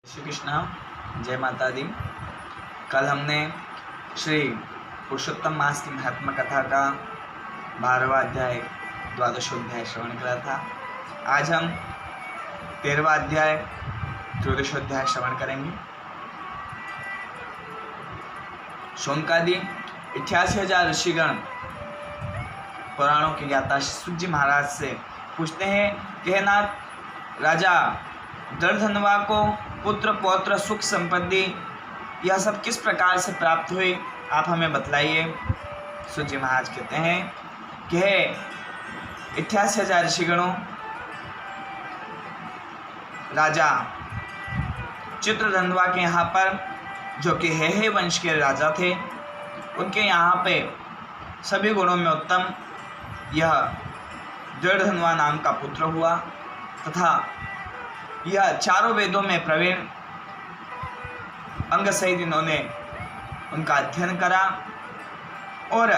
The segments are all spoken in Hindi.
श्री कृष्णा, जय माता दी। कल हमने श्री पुरुषोत्तम मास की महात्मा कथा का 12वां अध्याय 12वां श्रवण करा था। आज हम 13वां अध्याय 13वां श्रवण करेंगे। शौनकादि 88,000 ऋषिगण पुराणों के ज्ञाता सुत जी महाराज से पूछते हैं कि हे नाथ, राजा दर्धनवा को पुत्र पौत्र सुख संपत्ति यह सब किस प्रकार से प्राप्त हुई, आप हमें बतलाइए। सुत जी महाराज कहते हैं कि हे 88,000 ऋषिगणों, राजा चित्रधनवा के यहाँ पर, जो कि हे वंश के राजा थे, उनके यहाँ पे सभी गुणों में उत्तम यह दर्धनवा नाम का पुत्र हुआ तथा यह चारों वेदों में प्रवीण अंग सहित इन्होंने उनका अध्ययन करा और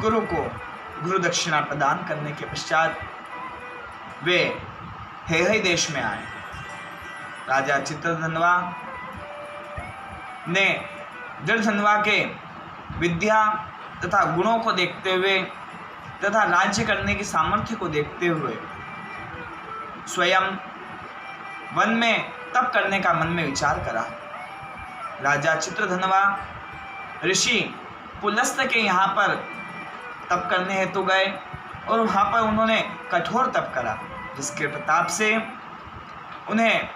गुरु को गुरु दक्षिणा प्रदान करने के पश्चात वे हेहय देश में आए। राजा चित्रधनवा ने दर्धनवा के विद्या तथा गुणों को देखते हुए तथा राज्य करने की सामर्थ्य को देखते हुए स्वयं वन में तप करने का मन में विचार करा। राजा चित्रधनवा ऋषि पुलस्त के यहाँ पर तप करने हेतु गए और वहाँ पर उन्होंने कठोर तप करा, जिसके प्रताप से उन्हें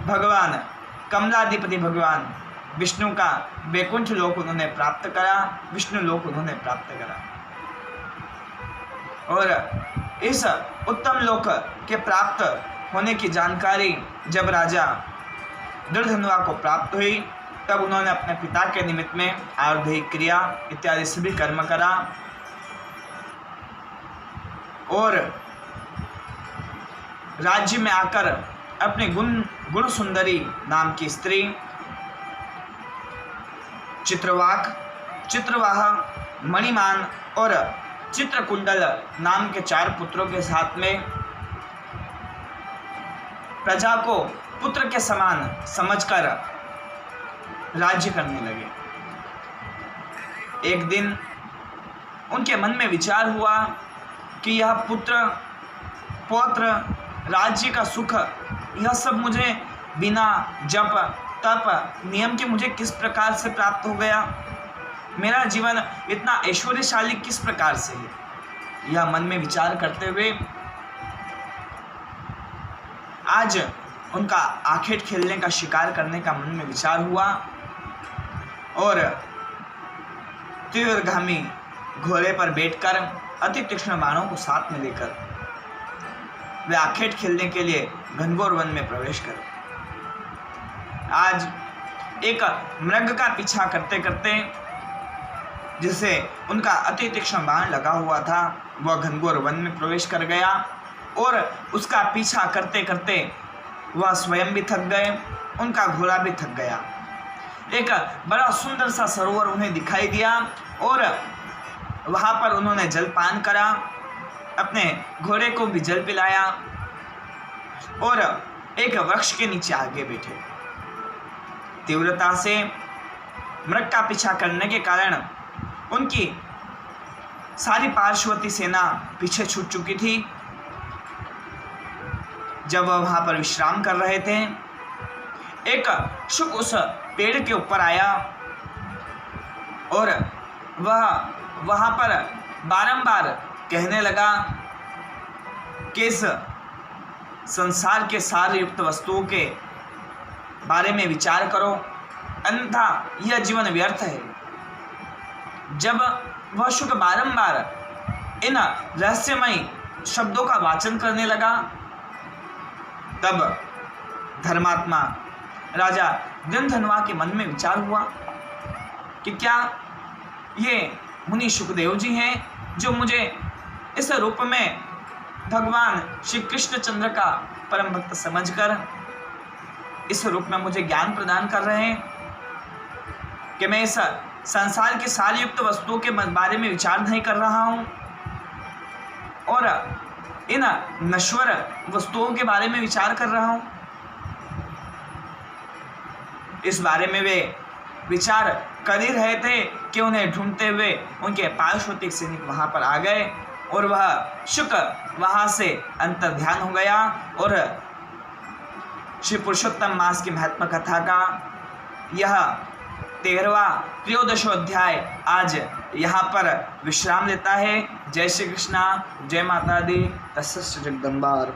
भगवान कमलाधिपति भगवान विष्णु का वैकुंठ लोक उन्होंने प्राप्त करा, विष्णु लोक उन्होंने प्राप्त करा। और इस उत्तम लोक के प्राप्त होने की जानकारी जब राजा दर्धनवा को प्राप्त हुई, तब उन्होंने अपने पिता के निमित्त में आयुर्वेदिक क्रिया इत्यादि सभी कर्म करा और राज्य में आकर अपने गुण सुंदरी नाम की स्त्री चित्रवाह, मणिमान और चित्रकुंडल नाम के 4 पुत्रों के साथ में प्रजा को पुत्र के समान समझकर राज्य करने लगे। एक दिन उनके मन में विचार हुआ कि यह पुत्र पौत्र राज्य का सुख यह सब मुझे बिना जप तप नियम के मुझे किस प्रकार से प्राप्त हो गया, मेरा जीवन इतना ऐश्वर्यशाली किस प्रकार से है। यह मन में विचार करते हुए आज उनका आखेट खेलने का शिकार करने का मन में विचार हुआ और तीव्रगामी घोड़े पर बैठकर अति तीक्ष्ण बाणों को साथ में लेकर वे आखेट खेलने के लिए घनघोर वन में प्रवेश कर आज एक मृग का पीछा करते करते, जिसे उनका अति तीक्ष्ण बाण लगा हुआ था, वह घनघोर वन में प्रवेश कर गया और उसका पीछा करते करते वह स्वयं भी थक गए, उनका घोड़ा भी थक गया। एक बड़ा सुंदर सा सरोवर उन्हें दिखाई दिया और वहाँ पर उन्होंने जलपान करा, अपने घोड़े को भी जल पिलाया और एक वृक्ष के नीचे आगे बैठे। तीव्रता से मृग का पीछा करने के कारण उनकी सारी पार्श्वती सेना पीछे छूट चुकी थी। जब वह वहाँ पर विश्राम कर रहे थे, एक शुक उस पेड़ के ऊपर आया और वह वहाँ पर बारंबार कहने लगा कि इस संसार के सार युक्त वस्तुओं के बारे में विचार करो, अन्यथा यह जीवन व्यर्थ है। जब वह शुक बारंबार इन रहस्यमयी शब्दों का वाचन करने लगा, तब धर्मात्मा राजा दर्धनवा के मन में विचार हुआ कि क्या ये मुनि सुखदेव जी हैं, जो मुझे इस रूप में भगवान श्री कृष्ण चंद्र का परम भक्त समझकर इस रूप में मुझे ज्ञान प्रदान कर रहे हैं कि मैं इस संसार के सारी युक्त वस्तुओं के बारे में विचार नहीं कर रहा हूँ और इन नश्वर वस्तुओं के बारे में विचार कर रहा हूँ। इस बारे में वे विचार कर ही रहे थे कि उन्हें ढूंढते हुए उनके पार्श्वतिक सैनिक वहाँ पर आ गए और वह शुक वहाँ से अंतर ध्यान हो गया और श्री पुरुषोत्तम मास की महत्म कथा का यह 13वां त्रयोदशोध्याय आज यहाँ पर विश्राम लेता है। जय श्री कृष्णा, जय माता दी, तस्य जगदम्बा।